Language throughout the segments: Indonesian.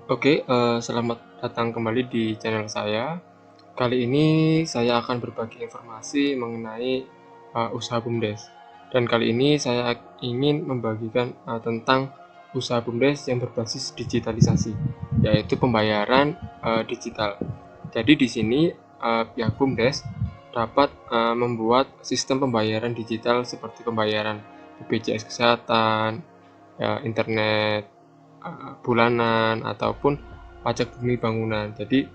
Oke, selamat datang kembali di channel saya. Kali ini saya akan berbagi informasi mengenai usaha BUMDes. Dan kali ini saya ingin membagikan tentang usaha BUMDes yang berbasis digitalisasi, yaitu pembayaran digital. Jadi di sini pihak BUMDes dapat membuat sistem pembayaran digital seperti pembayaran BPJS Kesehatan, internet bulanan ataupun pajak bumi bangunan. Jadi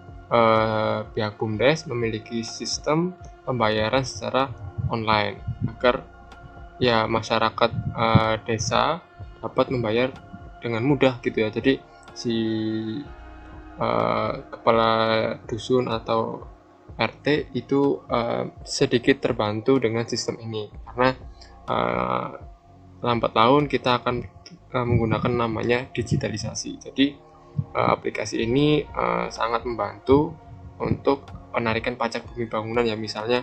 pihak BUMDes memiliki sistem pembayaran secara online agar ya masyarakat desa dapat membayar dengan mudah gitu ya. Jadi si kepala dusun atau RT itu sedikit terbantu dengan sistem ini karena uh, lambat laun kita akan menggunakan namanya digitalisasi. Jadi aplikasi ini sangat membantu untuk penarikan pajak bumi bangunan ya, misalnya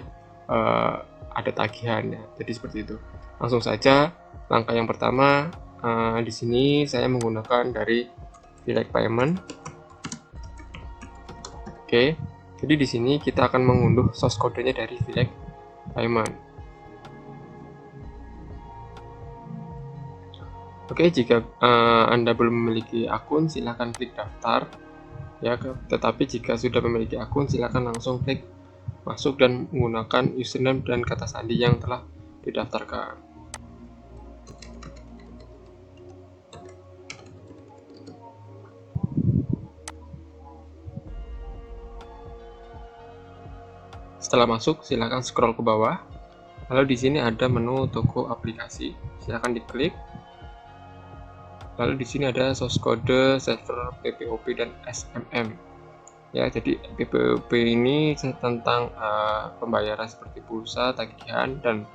ada tagihannya. Jadi seperti itu. Langsung saja langkah yang pertama, di sini saya menggunakan dari Vilek Payment. Oke. Jadi di sini kita akan mengunduh source kodenya dari Vilek Payment. Oke, jika Anda belum memiliki akun, silahkan klik daftar. Ya, tetapi jika sudah memiliki akun, silahkan langsung klik masuk dan menggunakan username dan kata sandi yang telah didaftarkan. Setelah masuk, silahkan scroll ke bawah. Lalu di sini ada menu toko aplikasi. Silahkan diklik. Lalu di sini ada source code, server, PPOP dan SMM. Ya, jadi PPOP ini tentang pembayaran seperti pulsa, tagihan, dan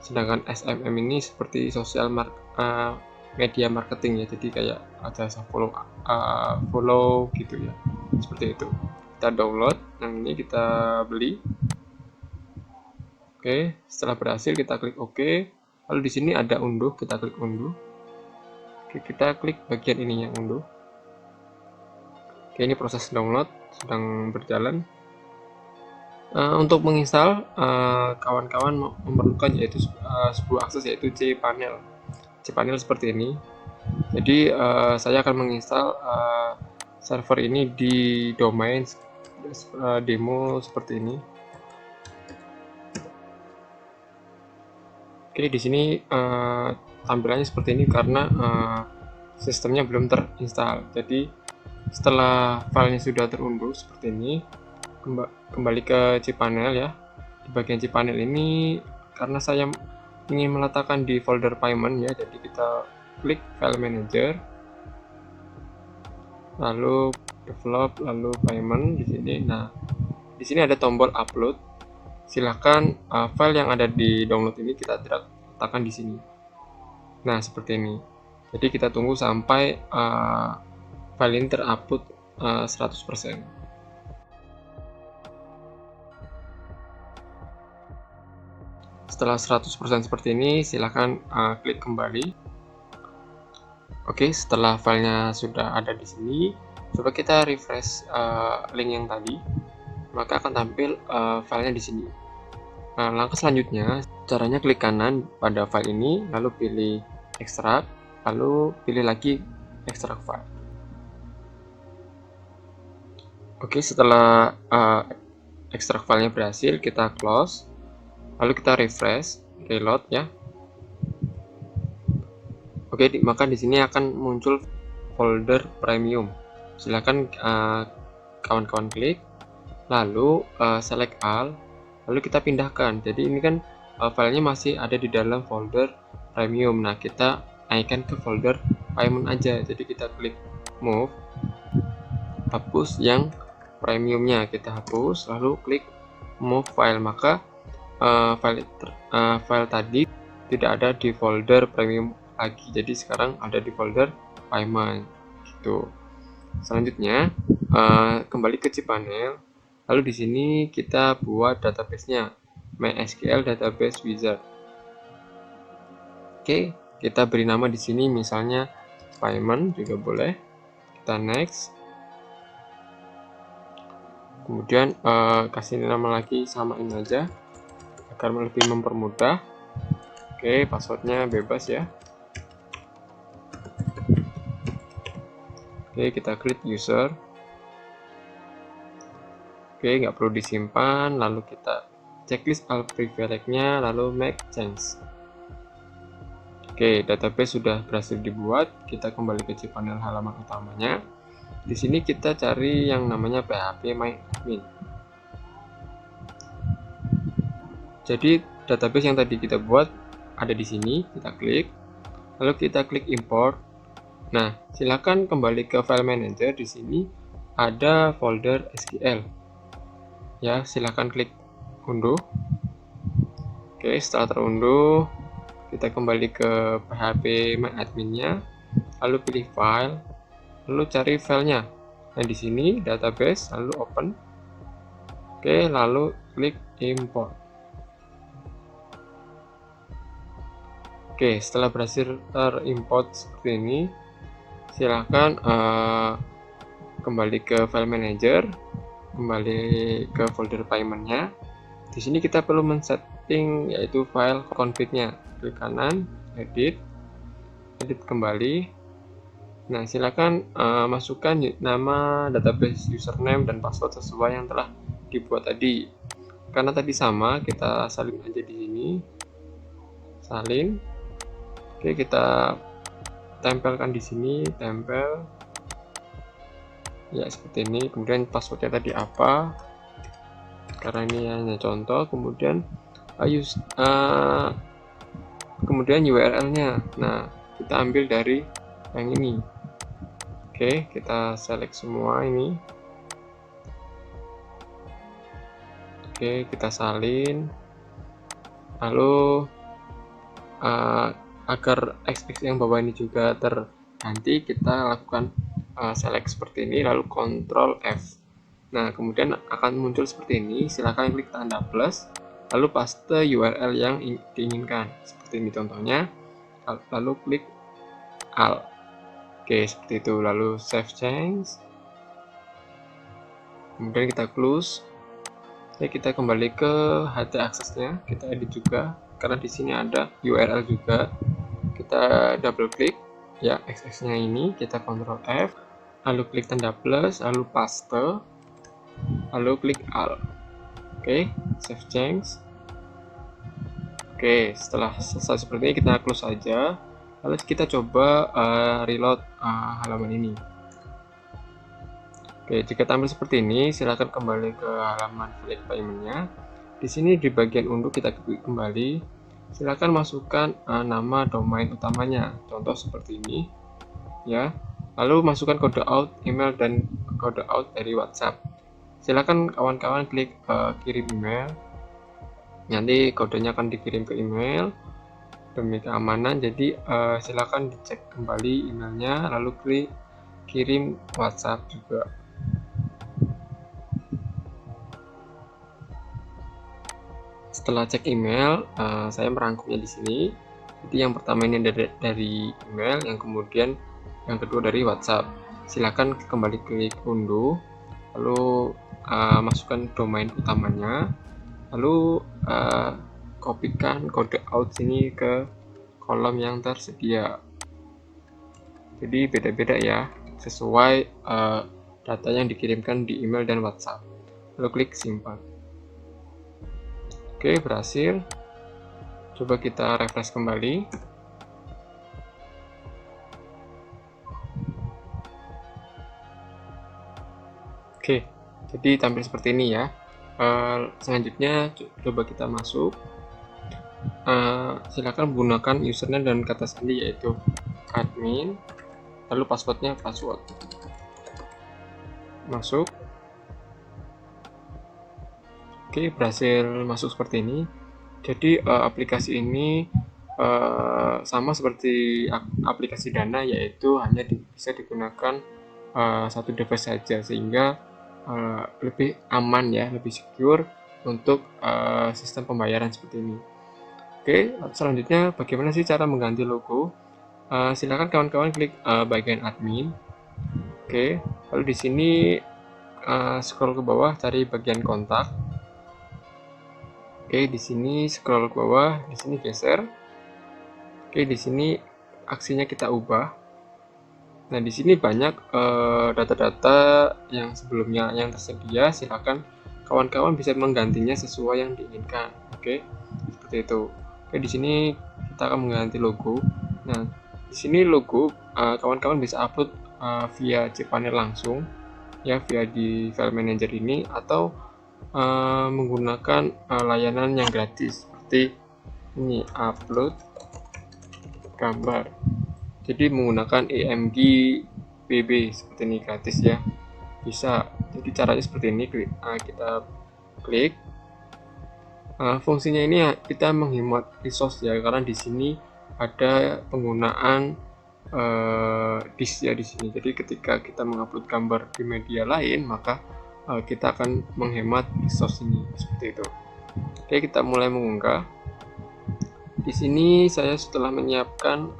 sedangkan SMM ini seperti media marketing ya, jadi kayak ada follow gitu ya, seperti itu. Kita download, yang ini kita beli. Oke, setelah berhasil kita klik OK. Lalu di sini ada unduh, kita klik unduh. Oke, kita klik bagian ini yang unduh. Oke, ini proses download sedang berjalan. Untuk menginstal, kawan-kawan memerlukan yaitu sebuah akses yaitu cPanel. cPanel seperti ini. Jadi saya akan menginstal server ini di domain demo seperti ini. Oke, di sini tampilannya seperti ini karena sistemnya belum terinstall. Jadi setelah filenya sudah terunduh seperti ini, kembali ke cPanel ya. Di bagian cPanel ini karena saya ingin meletakkan di folder payment ya, jadi kita klik file manager, lalu develop, lalu payment di sini. Nah, di sini ada tombol upload. Silahkan file yang ada di download ini kita letakkan di sini. Nah, seperti ini. Jadi kita tunggu sampai file ini terupload 100%. Setelah 100% seperti ini, silahkan klik kembali. Oke, setelah filenya sudah ada di sini, coba kita refresh link yang tadi, maka akan tampil filenya di sini. Nah, langkah selanjutnya, caranya klik kanan pada file ini, lalu pilih ekstrak, lalu pilih lagi ekstrak file. Oke, setelah ekstrak filenya berhasil, kita close, lalu kita refresh, reload ya. Oke, maka di sini akan muncul folder premium. Silakan kawan-kawan klik, lalu select all, lalu kita pindahkan. Jadi ini kan filenya masih ada di dalam folder premium. Nah, kita naikkan ke folder payment aja. Jadi kita klik move, hapus yang premiumnya, kita hapus, lalu klik move file. Maka file tadi tidak ada di folder premium lagi, jadi sekarang ada di folder payment gitu. Selanjutnya kembali ke cPanel, lalu di sini kita buat database-nya, MySQL database wizard. Oke, kita beri nama di sini misalnya payment juga boleh. Kita next, Kemudian kasih nama lagi, samain aja agar lebih mempermudah. Oke, passwordnya bebas ya. Oke, kita klik user. Oke, nggak perlu disimpan. Lalu kita checklist all privilege-nya, lalu make change. Oke, database sudah berhasil dibuat. Kita kembali ke cPanel halaman utamanya. Di sini kita cari yang namanya PHP My Admin. Jadi database yang tadi kita buat ada di sini. Kita klik, lalu kita klik import. Nah, silakan kembali ke file manager. Di sini ada folder SQL. Ya, silakan klik unduh. Oke, setelah terunduh, kita kembali ke PHP My Admin-nya, lalu pilih file, lalu cari filenya. Nah, di sini database, lalu open. Oke, lalu klik import. Oke, setelah berhasil terimport seperti ini, silahkan kembali ke file manager, kembali ke folder payment-nya. Di sini kita perlu men-setting yaitu file config-nya. Klik kanan, edit kembali. Nah, silakan masukkan nama database, username dan password sesuai yang telah dibuat tadi. Karena tadi sama, kita salin aja di sini. Salin. Oke, kita tempelkan di sini, tempel ya seperti ini. Kemudian passwordnya tadi apa, karena ini hanya contoh. Kemudian kemudian URL-nya, nah kita ambil dari yang ini. Oke, kita select semua ini. Oke, kita salin, lalu agar XX yang bawah ini juga terganti, kita lakukan select seperti ini, lalu Ctrl F. Nah, kemudian akan muncul seperti ini. Silahkan klik tanda plus, lalu paste URL yang diinginkan. Seperti ini contohnya. Lalu klik Alt. Oke, seperti itu. Lalu save change. Kemudian kita close. Oke, kita kembali ke HT aksesnya. Kita edit juga, karena di sini ada URL juga. Kita double klik ya XX-nya ini, kita Ctrl F, lalu klik tanda plus, lalu paste, lalu klik Alt. Oke, save change. Oke, setelah selesai seperti ini, kita close saja. Lalu kita coba reload halaman ini. Oke, jika tampil seperti ini, silakan kembali ke halaman file payment-nya. Di sini di bagian unduh kita klik kembali. Silakan masukkan nama domain utamanya, contoh seperti ini ya. Lalu masukkan kode out email dan kode out dari WhatsApp. Silakan kawan-kawan klik kirim email. Nanti kodenya akan dikirim ke email demi keamanan. Jadi silakan dicek kembali emailnya, lalu klik kirim WhatsApp juga. Setelah cek email, saya merangkumnya di sini. Jadi yang pertama ini dari email, yang kemudian yang kedua dari WhatsApp. Silakan kembali klik unduh, lalu masukkan domain utamanya, lalu kopikan kode out sini ke kolom yang tersedia. Jadi beda-beda ya, sesuai data yang dikirimkan di email dan WhatsApp. Lalu klik simpan. Oke, berhasil. Coba kita refresh kembali. Oke, jadi tampil seperti ini ya. Selanjutnya coba kita masuk. Silakan menggunakan username dan kata sandi yaitu admin, lalu passwordnya password. Masuk. Oke, berhasil masuk seperti ini. Jadi aplikasi ini sama seperti aplikasi Dana, yaitu hanya bisa digunakan satu device saja, sehingga lebih aman ya, lebih secure untuk sistem pembayaran seperti ini. Oke, selanjutnya bagaimana sih cara mengganti logo? Silakan kawan-kawan klik bagian admin. Oke, lalu di sini scroll ke bawah, cari bagian kontak. Oke, di sini scroll ke bawah, di sini geser. Oke, di sini aksinya kita ubah. Nah, di sini banyak data-data yang sebelumnya yang tersedia. Silakan kawan-kawan bisa menggantinya sesuai yang diinginkan. Oke, seperti itu. Oke, di sini kita akan mengganti logo. Nah, di sini logo kawan-kawan bisa upload via cPanel langsung, ya, via di file manager ini, atau menggunakan layanan yang gratis seperti ini, upload gambar. Jadi menggunakan EMG BB seperti ini, gratis ya, bisa. Jadi caranya seperti ini, kita klik. Fungsinya ini kita menghemat resource ya, karena di sini ada penggunaan disk ya di sini. Jadi ketika kita mengupload gambar di media lain, maka kita akan menghemat resource ini, seperti itu. Oke, kita mulai mengunggah. Di sini saya setelah menyiapkan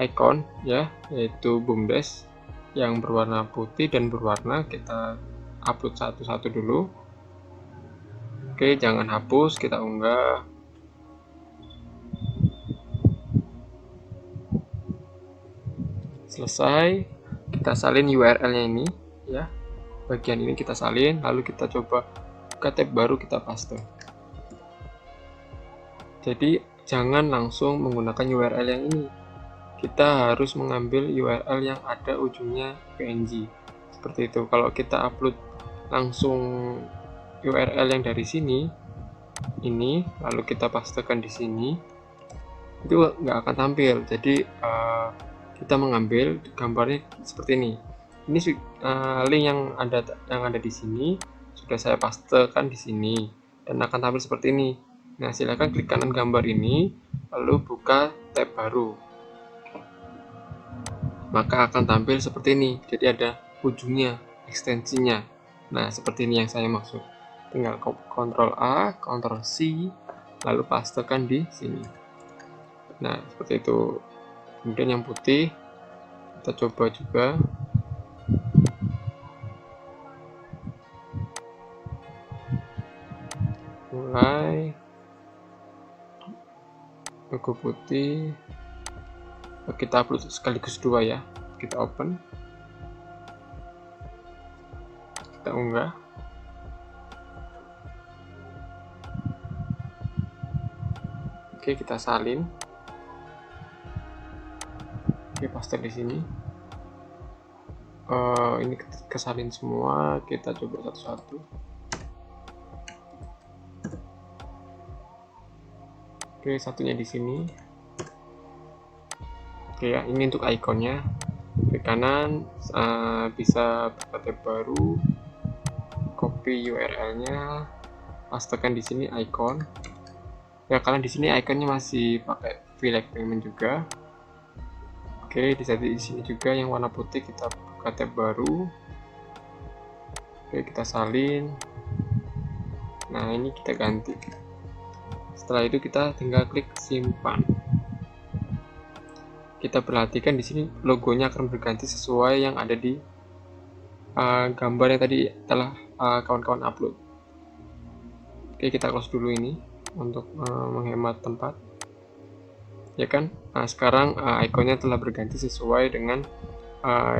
icon ya, yaitu BUMDes yang berwarna putih dan berwarna. Kita upload satu-satu dulu. Oke, jangan hapus, kita unggah. Selesai, kita salin URL-nya ini ya. Bagian ini kita salin, lalu kita coba buka tab baru, kita paste. Jadi jangan langsung menggunakan URL yang ini. Kita harus mengambil URL yang ada ujungnya PNG. Seperti itu. Kalau kita upload langsung URL yang dari sini, ini, lalu kita pastekan di sini, itu nggak akan tampil. Jadi kita mengambil gambarnya seperti ini. Ini link yang ada di sini sudah saya pastekan di sini dan akan tampil seperti ini. Nah, silakan klik kanan gambar ini, lalu buka tab baru. Maka akan tampil seperti ini. Jadi ada ujungnya, ekstensinya. Nah, seperti ini yang saya maksud. Tinggal Ctrl A, Ctrl C, lalu pastekan di sini. Nah, seperti itu. Kemudian yang putih kita coba juga. Mulai logo putih. Kita upload sekaligus dua ya. Kita open. Kita unggah. Oke, kita salin. Oke, paste di sini. Ini kesalin semua. Kita coba satu-satu. Oke, satunya di sini. Oke ya, ini untuk ikonnya. Klik kanan, bisa buka tab baru, copy URL-nya, pastekan di sini icon. Ya, karena di sini ikonnya masih pakai Select Payment juga. Oke, di sini juga yang warna putih, kita buka tab baru. Oke, kita salin. Nah, ini kita ganti. Setelah itu kita tinggal klik simpan. Kita perhatikan di sini logonya akan berganti sesuai yang ada di gambar yang tadi telah kawan-kawan upload. Oke, kita close dulu ini untuk menghemat tempat. Ya kan? Nah, sekarang ikonnya telah berganti sesuai dengan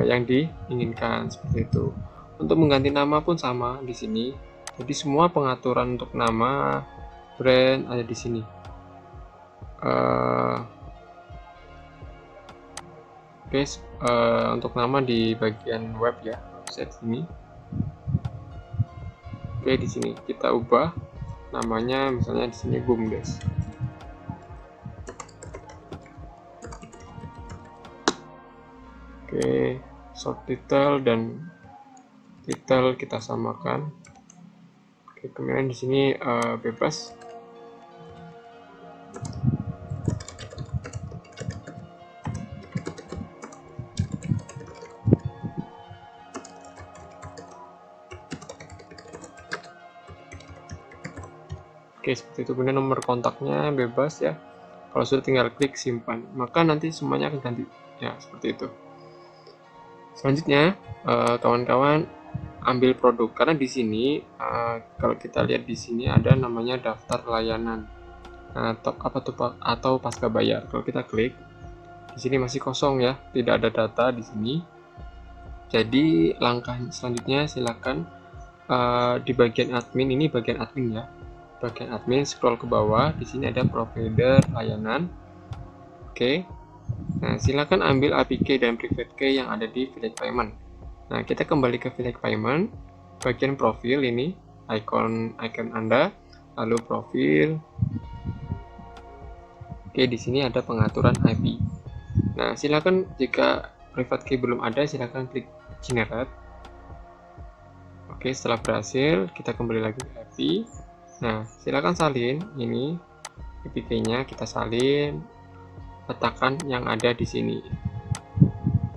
yang diinginkan, seperti itu. Untuk mengganti nama pun sama di sini. Jadi semua pengaturan untuk nama, brand ada di sini. Guys, untuk nama di bagian web ya, website ini. Oke, di sini kita ubah namanya, misalnya di sini BUMDes. Oke, short title dan title kita samakan. Oke, kemudian di sini bebas. Oke, seperti itu. Kemudian nomor kontaknya bebas ya. Kalau sudah tinggal klik simpan, maka nanti semuanya akan ganti ya, seperti itu. Selanjutnya, kawan-kawan ambil produk, karena di sini kalau kita lihat di sini ada namanya daftar layanan top up atau pasca bayar. Kalau kita klik di sini masih kosong ya, tidak ada data di sini. Jadi langkah selanjutnya silakan di bagian admin, ini bagian admin ya. Bagian admin scroll ke bawah, di sini ada provider layanan. Oke. Nah, silakan ambil APK dan private key yang ada di Village Payment. Nah, kita kembali ke Village Payment, bagian profil ini, icon Anda, lalu profil. Oke, di sini ada pengaturan IP. Nah, silakan jika private key belum ada, silakan klik generate. Oke, setelah berhasil, kita kembali lagi ke IP. Nah, silakan salin ini APK-nya, kita salin, letakkan yang ada di sini.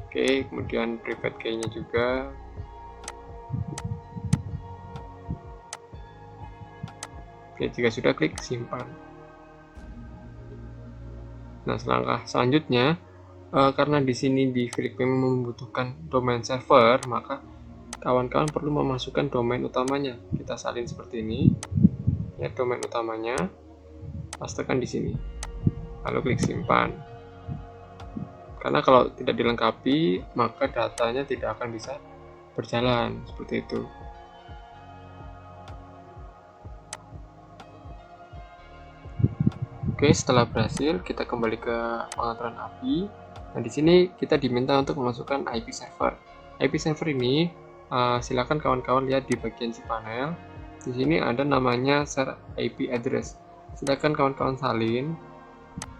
Oke, kemudian private key-nya juga. Oke, jika sudah, klik simpan. Nah, langkah selanjutnya, karena di sini di Village Payment membutuhkan domain server, maka kawan-kawan perlu memasukkan domain utamanya. Kita salin seperti ini. Ya, domain utamanya, pastekan di sini. Lalu klik simpan. Karena kalau tidak dilengkapi, maka datanya tidak akan bisa berjalan seperti itu. Oke, setelah berhasil, kita kembali ke pengaturan API. Nah, di sini kita diminta untuk memasukkan IP server. IP server ini silakan kawan-kawan lihat di bagian cPanel. Di sini ada namanya share IP address. Silakan kawan-kawan salin,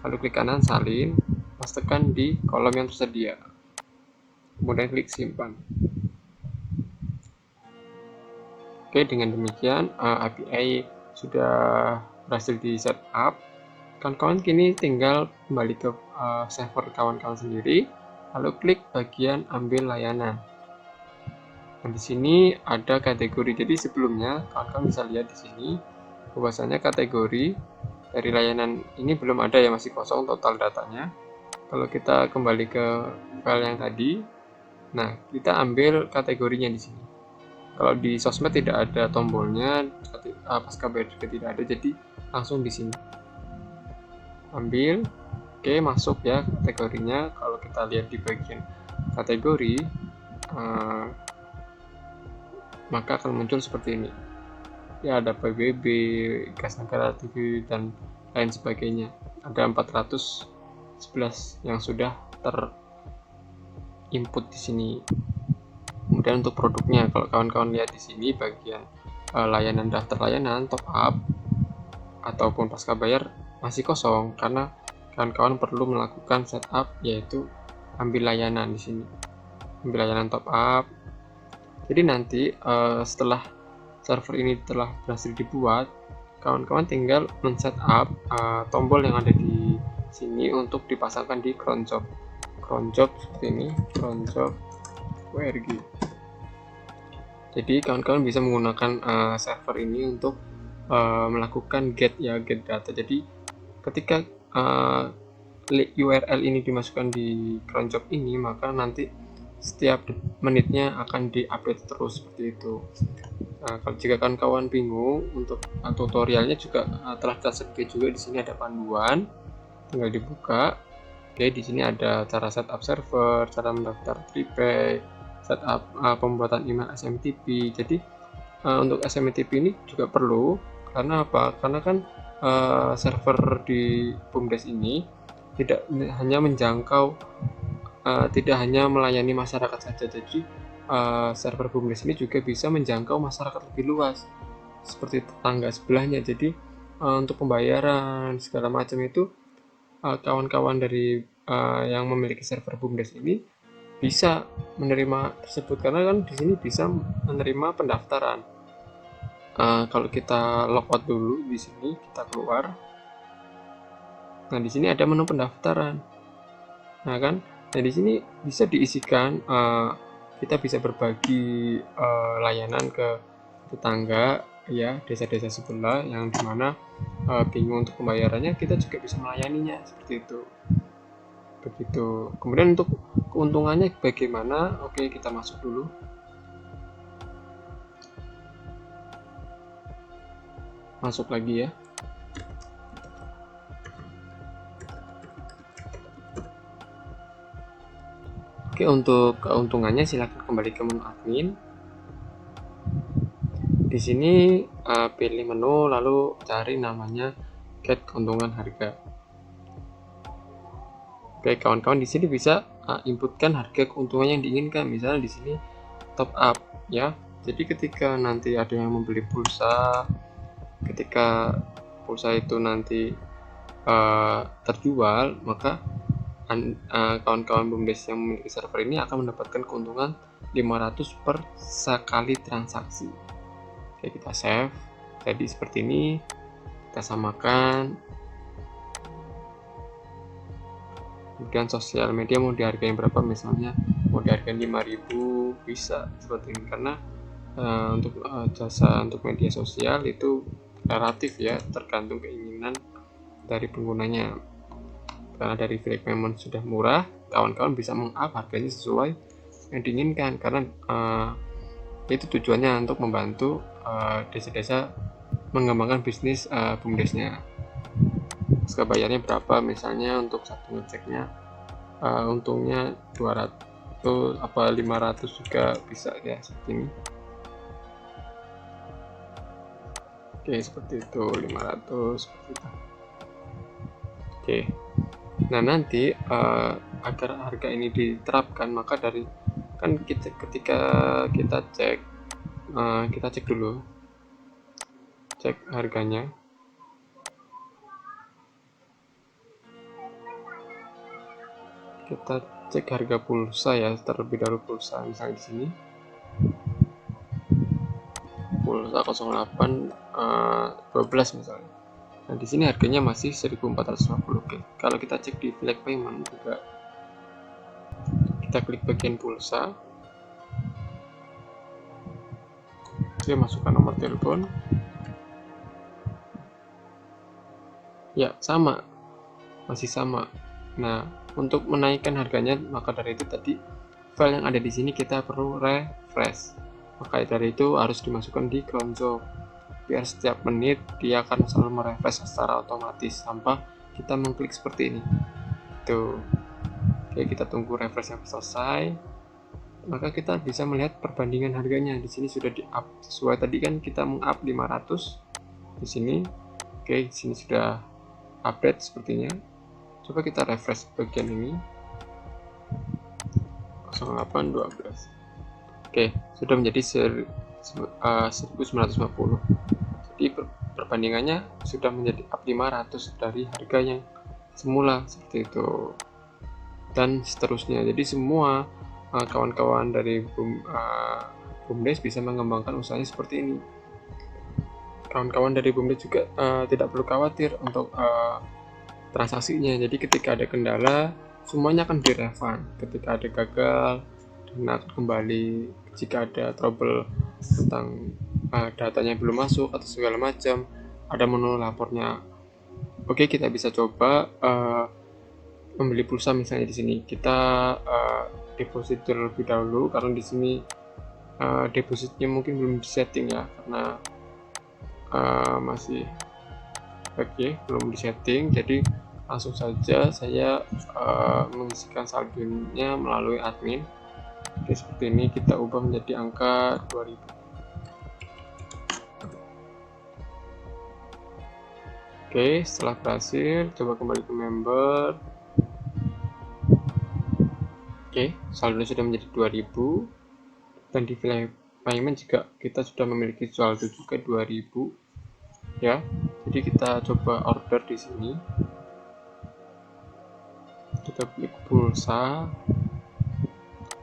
lalu klik kanan salin, pastekan di kolom yang tersedia. Kemudian klik simpan. Oke, dengan demikian API sudah berhasil di setup. Kawan-kawan kini tinggal kembali ke server kawan-kawan sendiri, lalu klik bagian ambil layanan. Nah, di sini ada kategori. Jadi sebelumnya kawan-kawan bisa lihat di sini bahwasanya kategori dari layanan ini belum ada ya, masih kosong total datanya. Kalau kita kembali ke file yang tadi, nah kita ambil kategorinya di sini. Kalau di sosmed tidak ada tombolnya, pasca bayar juga tidak ada, jadi langsung di sini. Ambil, oke, masuk ya kategorinya. Kalau kita lihat di bagian kategori, maka akan muncul seperti ini ya, ada PBB, gas negara, TV, dan lain sebagainya. Ada 411 yang sudah terinput di sini. Kemudian untuk produknya, kalau kawan-kawan lihat di sini bagian layanan, daftar layanan, top up ataupun pasca bayar masih kosong karena kawan-kawan perlu melakukan setup, yaitu ambil layanan di sini, ambil layanan top up. Jadi nanti setelah server ini telah berhasil dibuat, kawan-kawan tinggal men-setup tombol yang ada di sini untuk dipasangkan di cron job seperti ini, cron job WRG. Jadi kawan-kawan bisa menggunakan server ini untuk melakukan get data. Jadi ketika URL ini dimasukkan di cron job ini, maka nanti setiap menitnya akan diupdate terus seperti itu. Nah, kalau jika kawan-kawan bingung, untuk tutorialnya juga telah tersedia juga di sini, ada panduan, tinggal dibuka. Oke, di sini ada cara setup server, cara mendaftar prepay, setup pembuatan email SMTP. Jadi untuk SMTP ini juga perlu, karena apa? Karena kan server di BUMDes ini tidak hanya menjangkau, tidak hanya melayani masyarakat saja. Jadi server BUMDes ini juga bisa menjangkau masyarakat lebih luas, seperti tetangga sebelahnya. Jadi untuk pembayaran segala macam itu, kawan-kawan dari yang memiliki server BUMDes ini bisa menerima tersebut, karena kan di sini bisa menerima pendaftaran. Kalau kita logout dulu di sini, kita keluar. Nah, di sini ada menu pendaftaran. Nah, kan, nah di sini bisa diisikan, kita bisa berbagi layanan ke tetangga ya, desa-desa sebelah yang dimana bingung untuk pembayarannya, kita juga bisa melayaninya seperti itu. begitu. Kemudian untuk keuntungannya bagaimana? Oke, kita masuk dulu. Masuk lagi ya. Oke, untuk keuntungannya silakan kembali ke menu admin. Di sini pilih menu lalu cari namanya get keuntungan harga. Oke, kawan-kawan di sini bisa inputkan harga keuntungan yang diinginkan. Misalnya di sini top up ya. Jadi ketika nanti ada yang membeli pulsa, ketika pulsa itu nanti terjual, maka kawan-kawan BUMDes yang memiliki server ini akan mendapatkan keuntungan 500 per sekali transaksi. Oke, kita save. Jadi seperti ini, kita samakan. Kemudian sosial media mau dihargai berapa, misalnya mau dihargai 5.000, bisa seperti ini, karena untuk jasa untuk media sosial itu relatif ya, tergantung keinginan dari penggunanya. Karena dari Flake Payment sudah murah, kawan-kawan bisa meng-up harganya sesuai yang diinginkan, karena itu tujuannya untuk membantu desa-desa mengembangkan bisnis BUMDesnya. Harga bayarnya berapa, misalnya untuk satu ngeceknya untungnya 200 apa 500 juga bisa ya, seperti ini. Oke, seperti itu, 500 seperti itu. Oke. Nah, nanti agar harga ini diterapkan, maka dari kan ketika kita cek dulu, cek harganya. Kita cek harga pulsa ya, terlebih dahulu pulsa. Misalnya di sini pulsa 08 12 misalnya. Nah, di sini harganya masih 1.450. Oke. Kalau kita cek di Flake Payment juga, kita klik bagian pulsa. Oke, masukkan nomor telepon. Ya, sama. Masih sama. Nah, untuk menaikkan harganya, maka dari itu tadi file yang ada di sini kita perlu refresh. Maka dari itu harus dimasukkan di cron job, biar setiap menit dia akan selalu merefresh secara otomatis tanpa kita mengklik seperti ini. Tuh. Oke, kita tunggu refresh yang selesai. Maka kita bisa melihat perbandingan harganya. Di sini sudah di-up sesuai tadi kan kita meng-up 500 di sini. Oke, di sini sudah update sepertinya. Coba kita refresh bagian ini. 0812. Oke, sudah menjadi 1950. Jadi perbandingannya sudah menjadi up 500 dari harga yang semula, seperti itu. Dan seterusnya. Jadi semua kawan-kawan dari BUMDes bisa mengembangkan usahanya seperti ini. Kawan-kawan dari BUMDes juga tidak perlu khawatir untuk transaksinya. Jadi ketika ada kendala, semuanya akan direfund. Ketika ada gagal, dan akan kembali. Jika ada trouble tentang datanya belum masuk atau segala macam, ada menu lapornya. Oke, kita bisa coba membeli pulsa. Misalnya di sini kita deposit terlebih dahulu, karena di sini depositnya mungkin belum disetting ya, karena masih belum disetting. Jadi langsung saja saya mengisikan saldonya melalui admin. Oke, seperti ini kita ubah menjadi angka 2000. Oke, setelah berhasil, coba kembali ke member. Oke, saldo sudah menjadi 2000. Dan di Flake Payment juga kita sudah memiliki saldo juga 2000 ya. Jadi kita coba order di sini. Kita klik pulsa,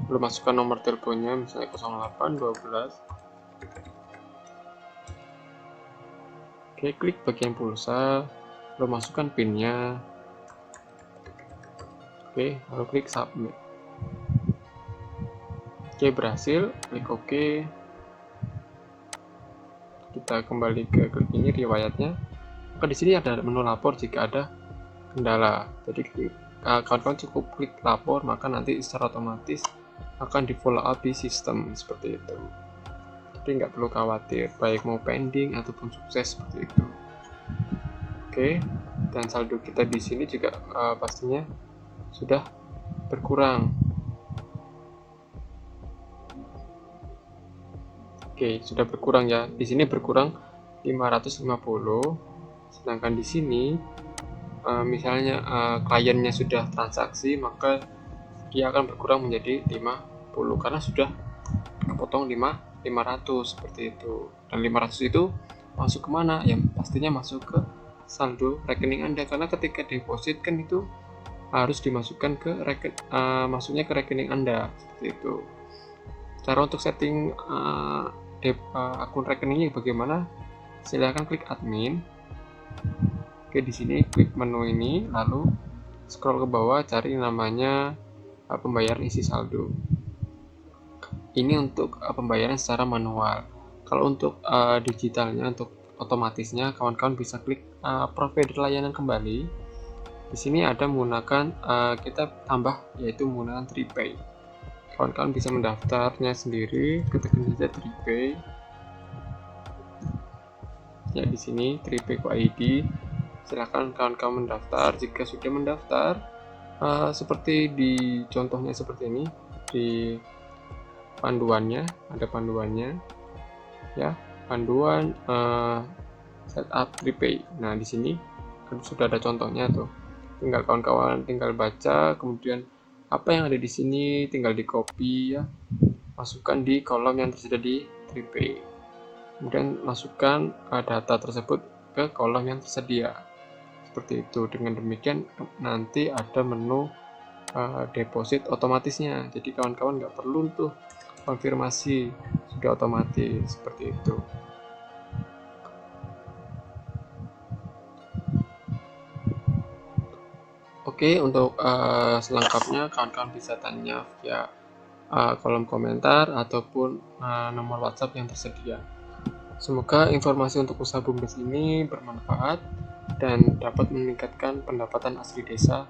lalu masukkan nomor teleponnya, misalnya 0812. Oke, klik bagian pulsa, lalu masukkan PIN-nya. Oke, lalu klik submit. Oke, berhasil, klik OK. Kita kembali ke klik ini riwayatnya. Maka di sini ada menu lapor jika ada kendala. Jadi kawan-kawan cukup klik lapor, maka nanti secara otomatis akan di follow up di sistem seperti itu. Jadi nggak perlu khawatir, baik mau pending ataupun sukses seperti itu. Oke, dan saldo kita di sini juga pastinya sudah berkurang. Oke, sudah berkurang ya. Di sini berkurang 550, sedangkan di sini misalnya kliennya sudah transaksi, maka dia akan berkurang menjadi 50 karena sudah kepotong 500 seperti itu. Dan 500 itu masuk kemana? Ya pastinya masuk ke saldo rekening Anda, karena ketika deposit kan itu harus dimasukkan ke masuknya ke rekening Anda seperti itu. Cara untuk setting akun rekeningnya bagaimana? Silahkan klik admin. Oke, di sini klik menu ini, lalu scroll ke bawah, cari namanya pembayaran isi saldo. Ini untuk pembayaran secara manual. Kalau untuk digitalnya, untuk otomatisnya, kawan-kawan bisa klik provider layanan kembali. Di sini ada menggunakan kita tambah, yaitu menggunakan TriPay. Kawan-kawan bisa mendaftarnya sendiri, ketikkan saja TriPay. Ya, di sini TriPay ID. Silakan kawan-kawan mendaftar. Jika sudah mendaftar, seperti di contohnya seperti ini, di panduannya ada panduannya, ya, panduan setup TriPay. Nah, di sini sudah ada contohnya tuh. Tinggal kawan-kawan tinggal baca, kemudian apa yang ada di sini tinggal di copy ya, masukkan di kolom yang tersedia di TriPay. Kemudian masukkan data tersebut ke kolom yang tersedia. Seperti itu. Dengan demikian nanti ada menu deposit otomatisnya. Jadi kawan-kawan nggak perlu tuh konfirmasi, sudah otomatis seperti itu. Oke, untuk selengkapnya kawan-kawan bisa tanya via kolom komentar ataupun nomor WhatsApp yang tersedia. Semoga informasi untuk usaha BUMDes ini bermanfaat dan dapat meningkatkan pendapatan asli desa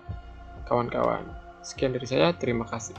kawan-kawan. Sekian dari saya, terima kasih.